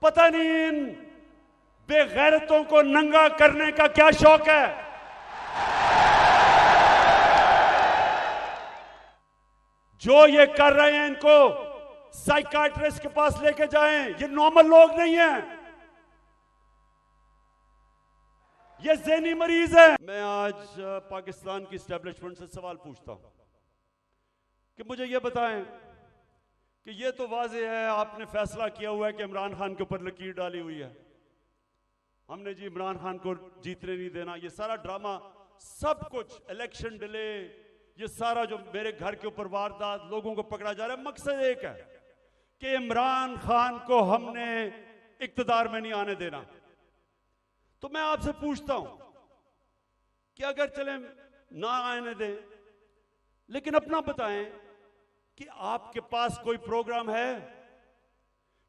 पता नहीं इन बेगैरतों को नंगा करने का क्या शौक है। जो ये कर रहे हैं इनको साइकाट्रिस्ट के पास लेके जाएं। ये नॉर्मल लोग नहीं हैं, ये ज़हनी मरीज है। मैं आज पाकिस्तान की एस्टेब्लिशमेंट से सवाल पूछता हूं कि मुझे ये बताएं कि ये तो वाज़ेह है आपने फैसला किया हुआ है कि इमरान खान के ऊपर लकीर डाली हुई है, हमने जी इमरान खान को जीतने नहीं देना। ये सारा ड्रामा, सब कुछ, इलेक्शन डिले, ये सारा जो मेरे घर के ऊपर वारदात, लोगों को पकड़ा जा रहा है, मकसद एक है कि इमरान खान को हमने इक्तदार में नहीं आने देना। तो मैं आपसे पूछता हूं कि अगर चले ना आने दें, लेकिन अपना बताएं कि आपके पास कोई प्रोग्राम है?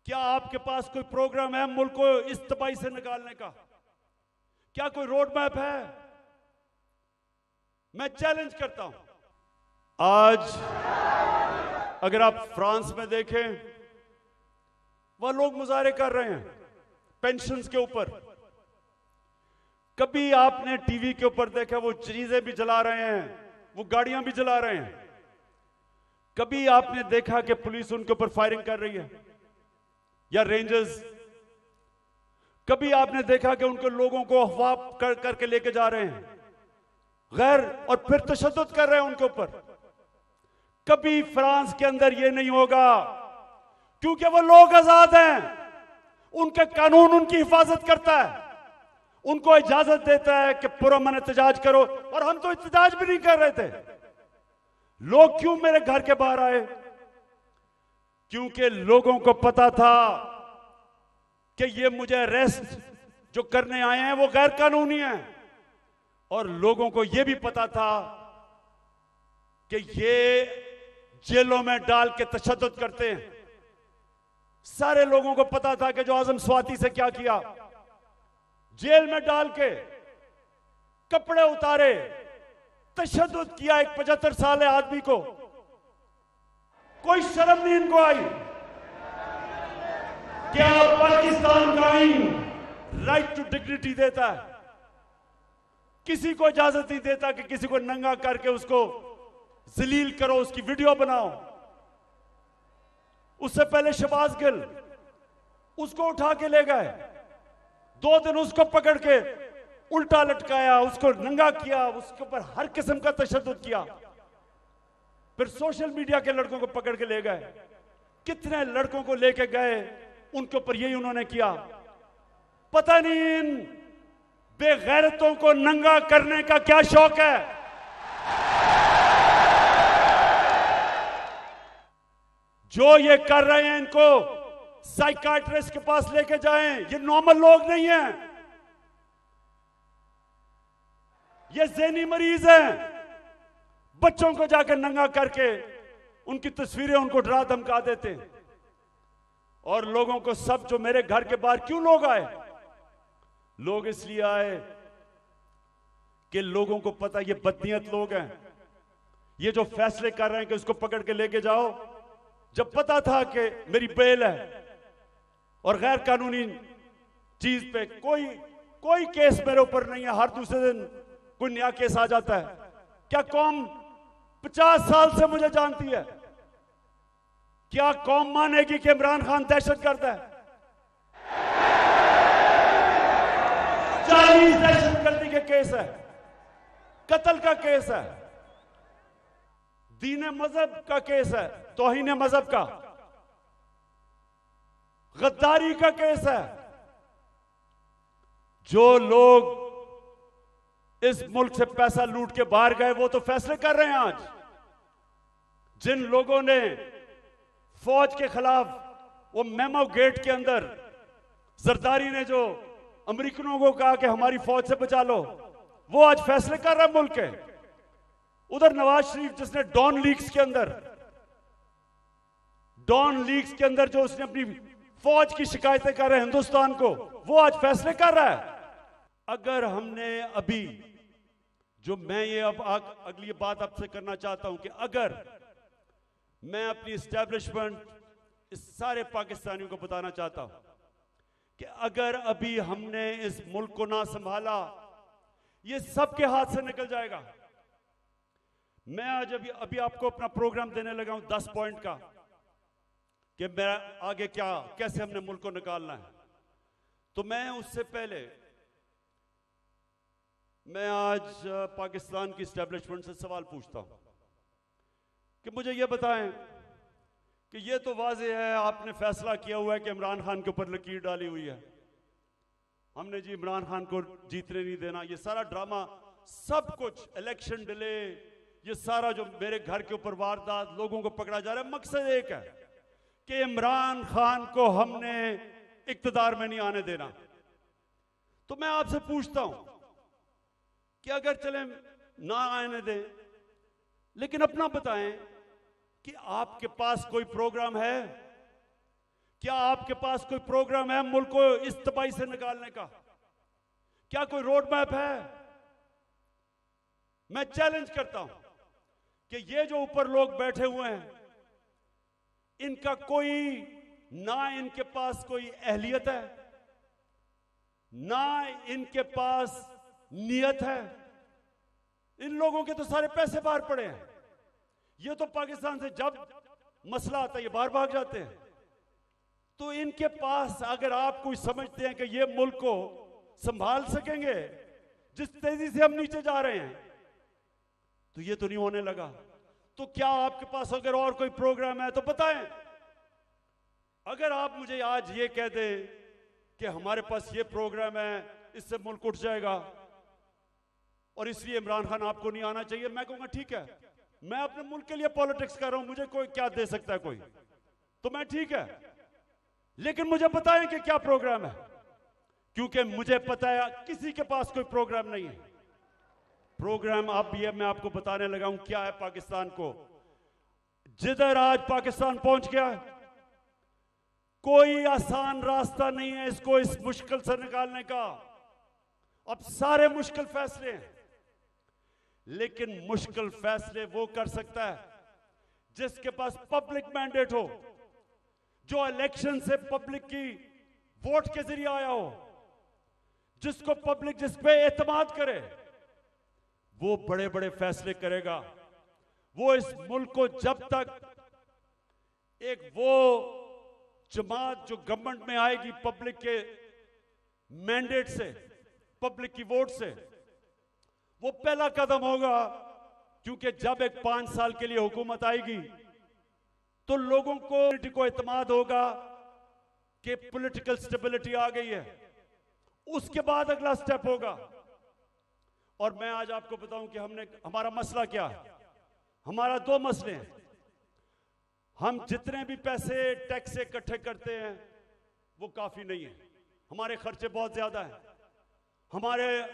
क्या आपके पास कोई प्रोग्राम है मुल्क को इस तबाही से निकालने का? क्या कोई रोड मैप है? मैं चैलेंज करता हूं। आज अगर आप फ्रांस में देखें, वह लोग मुजाहरे कर रहे हैं पेंशन्स के ऊपर। कभी आपने टीवी के ऊपर देखा वो चीजें भी जला रहे हैं, वो गाड़ियां भी जला रहे हैं? कभी आपने देखा कि पुलिस उनके ऊपर फायरिंग कर रही है या रेंजर्स? कभी आपने देखा कि उनको लोगों को अगवा करके लेके जा रहे हैं गैर, और फिर तशद्दुद कर रहे हैं उनके ऊपर? कभी फ्रांस के अंदर यह नहीं होगा, क्योंकि वो लोग आजाद हैं, उनके कानून उनकी हिफाजत करता है, उनको इजाजत देता है कि पुरअमन एहतजाज करो। और हम तो एहतजाज भी नहीं कर रहे थे। लोग क्यों मेरे घर के बाहर आए? क्योंकि लोगों को पता था कि ये मुझे अरेस्ट जो करने आए हैं वो गैर कानूनी है, और लोगों को ये भी पता था कि ये जेलों में डाल के तशद्दुद करते हैं। सारे लोगों को पता था कि जो आजम स्वाति से क्या किया, जेल में डाल के कपड़े उतारे, तशद्दुद किया एक 75 साल आदमी को। कोई शर्म नहीं इनको आई? क्या पाकिस्तान का आईन राइट टू डिग्निटी देता है? किसी को इजाजत नहीं देता कि किसी को नंगा करके उसको जलील करो, उसकी वीडियो बनाओ। उससे पहले शहबाज गिल, उसको उठा के ले गए, 2 दिन उसको पकड़ के उल्टा लटकाया, उसको नंगा किया, उसके ऊपर हर किस्म का तशद्दुद किया। फिर सोशल मीडिया के लड़कों को पकड़ के ले गए, कितने लड़कों को लेके गए, उनके ऊपर यही उन्होंने किया। पता नहीं इन बेगैरतों को नंगा करने का क्या शौक है। जो ये कर रहे हैं इनको साइकाट्रिस्ट के पास लेके जाएं। ये नॉर्मल लोग नहीं हैं, ये ज़हनी मरीज हैं। बच्चों को जाकर नंगा करके उनकी तस्वीरें उनको डरा धमका देते हैं। और लोगों को सब, जो मेरे घर के बाहर क्यों लोग आए? लोग इसलिए आए कि लोगों को पता ये बदनीयत लोग हैं, ये जो फैसले कर रहे हैं कि उसको पकड़ के लेके जाओ, जब पता था कि मेरी बेल है और गैर कानूनी चीज पे कोई केस मेरे ऊपर नहीं है, हर दूसरे दिन कोई नया केस आ जाता है। क्या कौम 50 साल से मुझे जानती है? क्या कौम मानेगी कि इमरान खान दहशतगर्द है? 40 दहशतगर्दी के केस है, कत्ल का केस है, दीन मजहब का केस है, तौहीन मजहब का, गद्दारी का केस है। जो लोग इस मुल्क से पैसा लूट के बाहर गए वो तो फैसले कर रहे हैं आज। जिन लोगों ने फौज के खिलाफ वो मेमो गेट के अंदर जरदारी ने जो अमेरिकनों को कहा कि हमारी फौज से बचा लो, वो आज फैसले कर रहा है मुल्क के। उधर नवाज शरीफ, जिसने डॉन लीग्स के अंदर जो उसने अपनी फौज की शिकायतें कर रहे हैं हिंदुस्तान को, वो आज फैसले कर रहा है। अगर हमने अभी जो मैं ये अब अगली बात आपसे करना चाहता हूं कि अगर मैं अपनी एस्टैब्लिशमेंट इस सारे पाकिस्तानियों को बताना चाहता हूं कि अगर अभी हमने इस मुल्क को ना संभाला, ये सबके हाथ से निकल जाएगा। मैं आज अभी आपको अपना प्रोग्राम देने लगा हूं 10 पॉइंट का कि मेरा आगे क्या, कैसे हमने मुल्क को निकालना है। तो मैं उससे पहले मैं आज पाकिस्तान की एस्टेब्लिशमेंट से सवाल पूछता हूं कि मुझे यह बताएं कि यह तो वाज़ेह है, आपने फैसला किया हुआ है कि इमरान खान के ऊपर लकीर डाली हुई है, हमने जी इमरान खान को जीतने नहीं देना। ये सारा ड्रामा, सब कुछ, इलेक्शन डिले, ये सारा जो मेरे घर के ऊपर वारदात, लोगों को पकड़ा जा रहा है, मकसद एक है कि इमरान खान को हमने इक्तदार में नहीं आने देना। तो मैं आपसे पूछता हूं कि अगर चले ना आने दें, लेकिन अपना बताएं कि आपके पास कोई प्रोग्राम है? क्या आपके पास कोई प्रोग्राम है मुल्क को इस तबाही से निकालने का? क्या कोई रोड मैप है? मैं चैलेंज करता हूं कि ये जो ऊपर लोग बैठे हुए हैं, इनका कोई, ना इनके पास कोई अहलियत है, ना इनके पास नियत है। इन लोगों के तो सारे पैसे बाहर पड़े हैं। ये तो पाकिस्तान से जब मसला आता है ये बाहर भाग जाते हैं। तो इनके पास, अगर आप कोई समझते हैं कि ये मुल्क को संभाल सकेंगे जिस तेजी से हम नीचे जा रहे हैं, तो ये तो नहीं होने लगा। तो क्या आपके पास अगर और कोई प्रोग्राम है तो बताएं। अगर आप मुझे आज ये कह दें कि हमारे पास ये प्रोग्राम है, इससे मुल्क उठ जाएगा और इसलिए इमरान खान आपको नहीं आना चाहिए, मैं कहूंगा ठीक है, मैं अपने मुल्क के लिए पॉलिटिक्स कर रहा हूं, मुझे कोई क्या दे सकता है कोई, तो मैं ठीक है, लेकिन मुझे बताएं कि क्या प्रोग्राम है, क्योंकि मुझे पता है किसी के पास कोई प्रोग्राम नहीं है। प्रोग्राम अब ये मैं आपको बताने लगा हूं क्या है पाकिस्तान को। जिधर आज पाकिस्तान पहुंच गया, कोई आसान रास्ता नहीं है इसको इस मुश्किल से निकालने का। अब सारे मुश्किल फैसले हैं, लेकिन मुश्किल फैसले वो कर सकता है जिसके पास पब्लिक मैंडेट हो, जो इलेक्शन से पब्लिक की वोट के जरिए आया हो, जिसको पब्लिक जिस पे एतमाद करे, वो बड़े बड़े फैसले करेगा। वो इस मुल्क को जब तक एक वो जमात जो गवर्नमेंट में आएगी पब्लिक के मैंडेट से, पब्लिक की वोट से, वो पहला कदम होगा। क्योंकि जब एक 5 साल के लिए हुकूमत आएगी तो लोगों को एतमाद होगा कि पॉलिटिकल स्टेबिलिटी आ गई है, उसके बाद अगला स्टेप होगा। और मैं आज आपको बताऊं कि हमारा मसला क्या है। हमारा 2 मसले हैं। हम जितने भी पैसे टैक्स से इकट्ठे करते हैं वो काफी नहीं है, हमारे खर्चे बहुत ज्यादा हैं,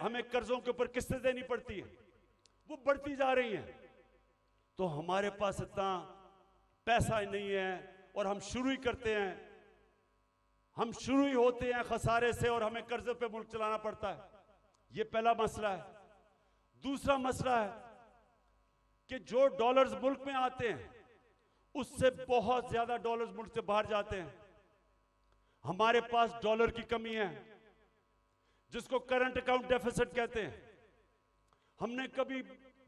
हमें कर्जों के ऊपर किस्तें देनी पड़ती हैं, वो बढ़ती जा रही हैं। तो हमारे पास इतना पैसा नहीं है और हम शुरू ही करते हैं, हम शुरू ही होते हैं खसारे से और हमें कर्जे पे मुल्क चलाना पड़ता है। ये पहला मसला है। दूसरा मसला है कि जो डॉलर्स मुल्क में आते हैं उससे बहुत ज्यादा डॉलर्स मुल्क से बाहर जाते हैं। हमारे पास डॉलर की कमी है, जिसको करंट अकाउंट डेफिसिट कहते हैं। हमने कभी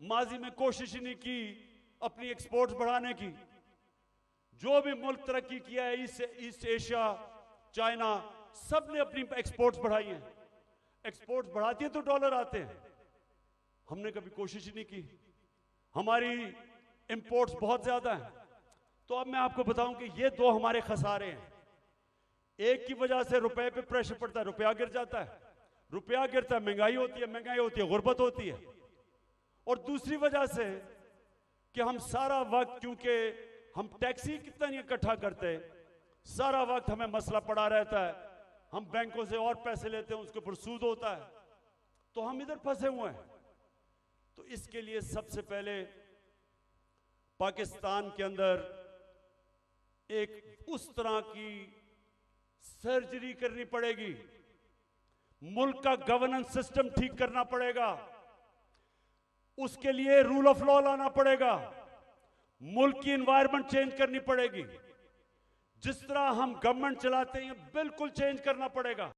माजी में कोशिश ही नहीं की अपनी एक्सपोर्ट्स बढ़ाने की। जो भी मुल्क तरक्की किया है, ईस्ट एशिया, चाइना, सब ने अपनी एक्सपोर्ट्स बढ़ाई हैं। एक्सपोर्ट्स बढ़ाती है तो डॉलर आते हैं। हमने कभी कोशिश ही नहीं की, हमारी इंपोर्ट्स बहुत ज्यादा हैं। तो अब मैं आपको बताऊं कि ये 2 हमारे खसारे हैं। एक की वजह से रुपए पे प्रेशर पड़ता है, रुपया गिर जाता है, रुपया गिरता है, महंगाई होती है, गुर्बत होती है। और दूसरी वजह से कि हम सारा वक्त, क्योंकि हम टैक्स ही कितना नहीं इकट्ठा करते, सारा वक्त हमें मसला पड़ा रहता है। हम बैंकों से और पैसे लेते हैं, उसके ऊपर सूद होता है, तो हम इधर फंसे हुए हैं। तो इसके लिए सबसे पहले पाकिस्तान के अंदर एक उस तरह की सर्जरी करनी पड़ेगी, मुल्क का गवर्नेंस सिस्टम ठीक करना पड़ेगा, उसके लिए रूल ऑफ लॉ लाना पड़ेगा, मुल्क की एनवायरनमेंट चेंज करनी पड़ेगी। जिस तरह हम गवर्नमेंट चलाते हैं बिल्कुल चेंज करना पड़ेगा।